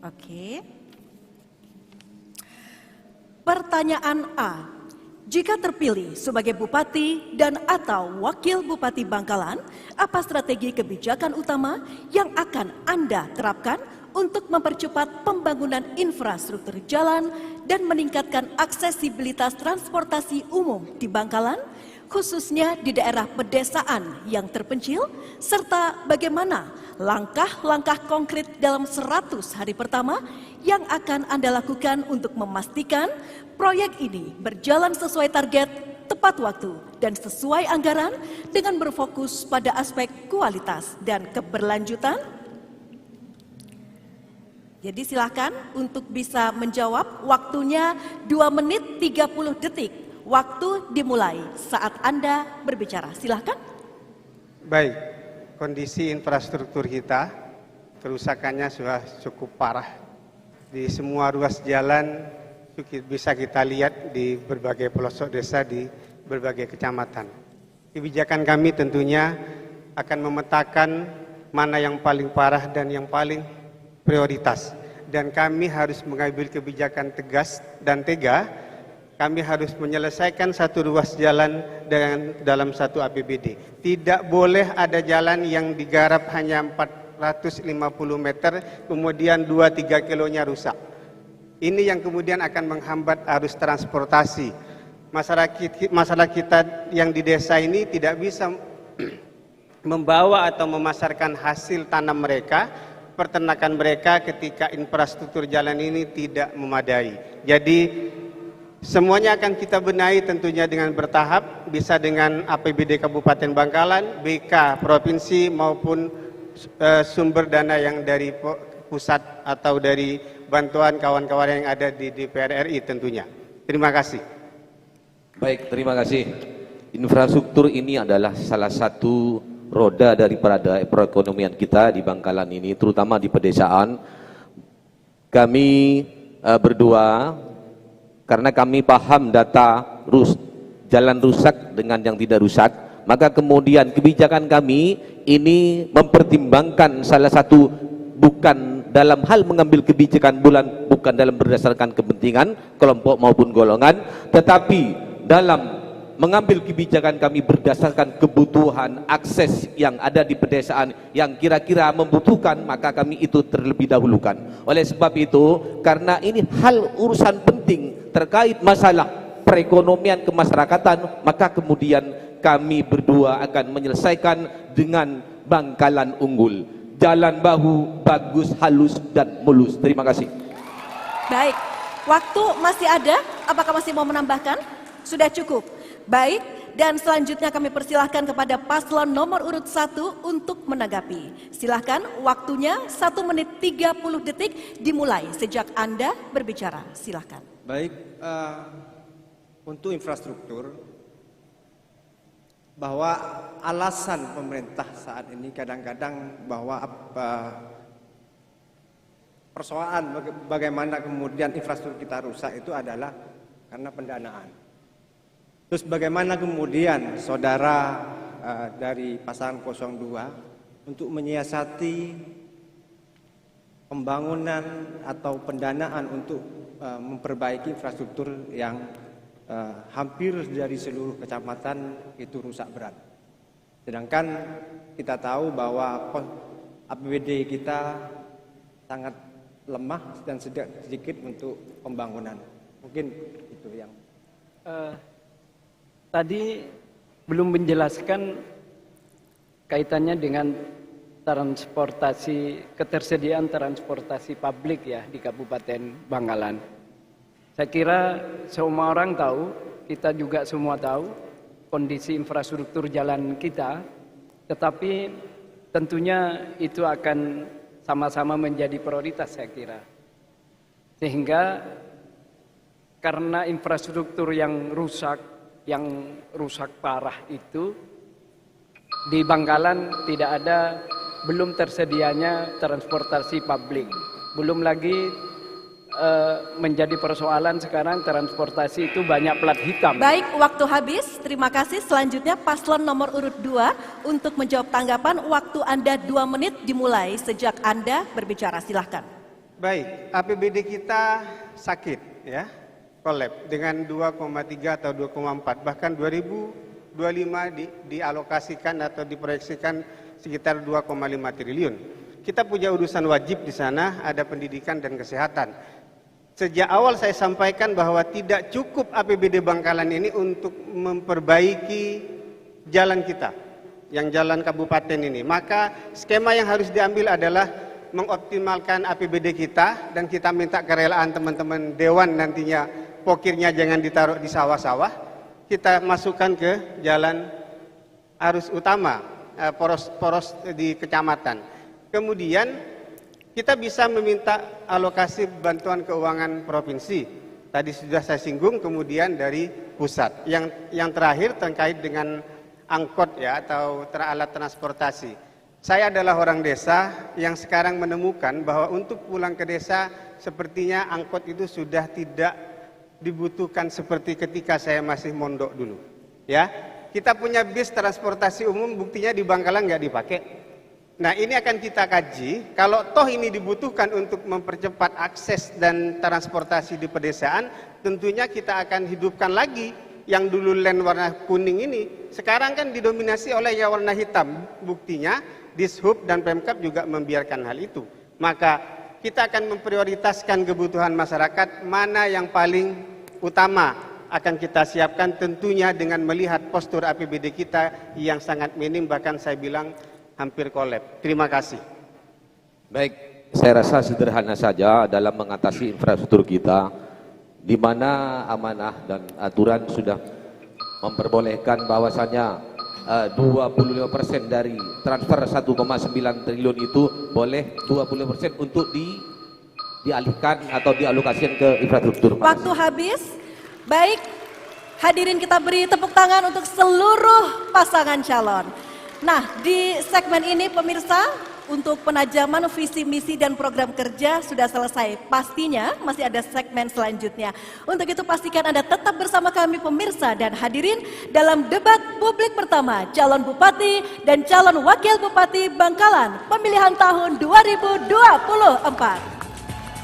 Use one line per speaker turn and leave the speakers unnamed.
Oke. Pertanyaan A. Jika terpilih sebagai Bupati dan atau Wakil Bupati Bangkalan, apa strategi kebijakan utama yang akan Anda terapkan untuk mempercepat pembangunan infrastruktur jalan dan meningkatkan aksesibilitas transportasi umum di Bangkalan, khususnya di daerah pedesaan yang terpencil, serta bagaimana langkah-langkah konkret dalam 100 hari pertama yang akan Anda lakukan untuk memastikan proyek ini berjalan sesuai target, tepat waktu, dan sesuai anggaran dengan berfokus pada aspek kualitas dan keberlanjutan? Jadi silakan untuk bisa menjawab, waktunya 2 menit 30 detik. Waktu dimulai saat Anda berbicara. Silakan.
Baik, kondisi infrastruktur kita, kerusakannya sudah cukup parah. Di semua ruas jalan bisa kita lihat di berbagai pelosok desa, di berbagai kecamatan. Kebijakan kami tentunya akan memetakan mana yang paling parah dan yang paling prioritas. Dan kami harus mengambil kebijakan tegas dan tega. Kami harus menyelesaikan satu ruas jalan dalam satu APBD. Tidak boleh ada jalan yang digarap hanya 450 meter, kemudian 2-3 kilonya rusak. Ini yang kemudian akan menghambat arus transportasi. Masalah kita yang di desa ini tidak bisa membawa atau memasarkan hasil tanam mereka, peternakan mereka ketika infrastruktur jalan ini tidak memadai. Jadi semuanya akan kita benahi tentunya dengan bertahap, bisa dengan APBD Kabupaten Bangkalan, BK Provinsi maupun sumber dana yang dari pusat atau dari bantuan kawan-kawan yang ada di DPR RI tentunya. Terima kasih.
Baik, terima kasih. Infrastruktur ini adalah salah satu roda daripada perekonomian kita di Bangkalan ini, terutama di pedesaan. Kami berdua, karena kami paham data jalan rusak dengan yang tidak rusak, maka kemudian kebijakan kami ini mempertimbangkan salah satu, bukan dalam hal mengambil kebijakan bukan dalam berdasarkan kepentingan kelompok maupun golongan, tetapi dalam mengambil kebijakan kami berdasarkan kebutuhan akses yang ada di pedesaan yang kira-kira membutuhkan, maka kami itu terlebih dahulukan. Oleh sebab itu, karena ini hal urusan penting terkait masalah perekonomian kemasyarakatan, maka kemudian kami berdua akan menyelesaikan dengan Bangkalan unggul. Jalan bahu bagus, halus dan mulus. Terima kasih.
Baik, waktu masih ada. Apakah masih mau menambahkan? Sudah cukup. Baik, dan selanjutnya kami persilahkan kepada paslon nomor urut 1 untuk menanggapi. Silahkan, waktunya 1 menit 30 detik dimulai sejak Anda berbicara. Silahkan.
Baik, untuk infrastruktur, bahwa alasan pemerintah saat ini kadang-kadang bahwa persoalan bagaimana kemudian infrastruktur kita rusak itu adalah karena pendanaan. Terus bagaimana kemudian saudara dari pasangan 02 untuk menyiasati pembangunan atau pendanaan untuk memperbaiki infrastruktur yang hampir dari seluruh kecamatan itu rusak berat. Sedangkan kita tahu bahwa APBD kita sangat lemah dan sedikit untuk pembangunan. Mungkin itu yang
tadi belum menjelaskan kaitannya dengan transportasi, ketersediaan transportasi publik ya di Kabupaten Bangkalan. Saya kira semua orang tahu, kita juga semua tahu kondisi infrastruktur jalan kita, tetapi tentunya itu akan sama-sama menjadi prioritas saya kira. Sehingga karena infrastruktur yang rusak parah itu di Bangkalan belum tersedianya transportasi publik. Belum lagi menjadi persoalan sekarang transportasi itu banyak plat hitam.
Baik, waktu habis. Terima kasih. Selanjutnya paslon nomor urut 2 untuk menjawab tanggapan. Waktu Anda 2 menit dimulai sejak Anda berbicara. Silahkan.
Baik, APBD kita sakit ya, kolab dengan 2,3 atau 2,4, bahkan 2025 dialokasikan atau diproyeksikan sekitar 2,5 triliun. Kita punya urusan wajib di sana, ada pendidikan dan kesehatan. Sejak awal saya sampaikan bahwa tidak cukup APBD Bangkalan ini untuk memperbaiki jalan kita, yang jalan kabupaten ini. Maka skema yang harus diambil adalah mengoptimalkan APBD kita, dan kita minta kerelaan teman-teman dewan nantinya pokirnya jangan ditaruh di sawah-sawah, kita masukkan ke jalan arus utama, poros-poros di kecamatan. Kemudian kita bisa meminta alokasi bantuan keuangan provinsi. Tadi sudah saya singgung, kemudian dari pusat. Yang terakhir terkait dengan angkot ya, atau alat transportasi. Saya adalah orang desa yang sekarang menemukan bahwa untuk pulang ke desa sepertinya angkot itu sudah tidak dibutuhkan seperti ketika saya masih mondok dulu. Ya, kita punya bis transportasi umum, buktinya di Bangkalan nggak dipakai. Nah, ini akan kita kaji. Kalau toh ini dibutuhkan untuk mempercepat akses dan transportasi di pedesaan, tentunya kita akan hidupkan lagi yang dulu len warna kuning ini. Sekarang kan didominasi oleh yang warna hitam. Buktinya Dishub dan Pemkab juga membiarkan hal itu. Maka kita akan memprioritaskan kebutuhan masyarakat, mana yang paling utama akan kita siapkan, tentunya dengan melihat postur APBD kita yang sangat minim, bahkan saya bilang hampir kolab. Terima kasih.
Baik, saya rasa sederhana saja dalam mengatasi infrastruktur kita, di mana amanah dan aturan sudah memperbolehkan bahwasanya 25% dari transfer 1,9 triliun itu boleh 20% untuk dialihkan atau dialokasikan ke infrastruktur.
Waktu habis. Baik, hadirin kita beri tepuk tangan untuk seluruh pasangan calon. Nah, di segmen ini pemirsa, untuk penajaman visi misi dan program kerja sudah selesai. Pastinya masih ada segmen selanjutnya. Untuk itu pastikan Anda tetap bersama kami pemirsa dan hadirin dalam debat publik pertama calon bupati dan calon wakil bupati Bangkalan pemilihan tahun 2024.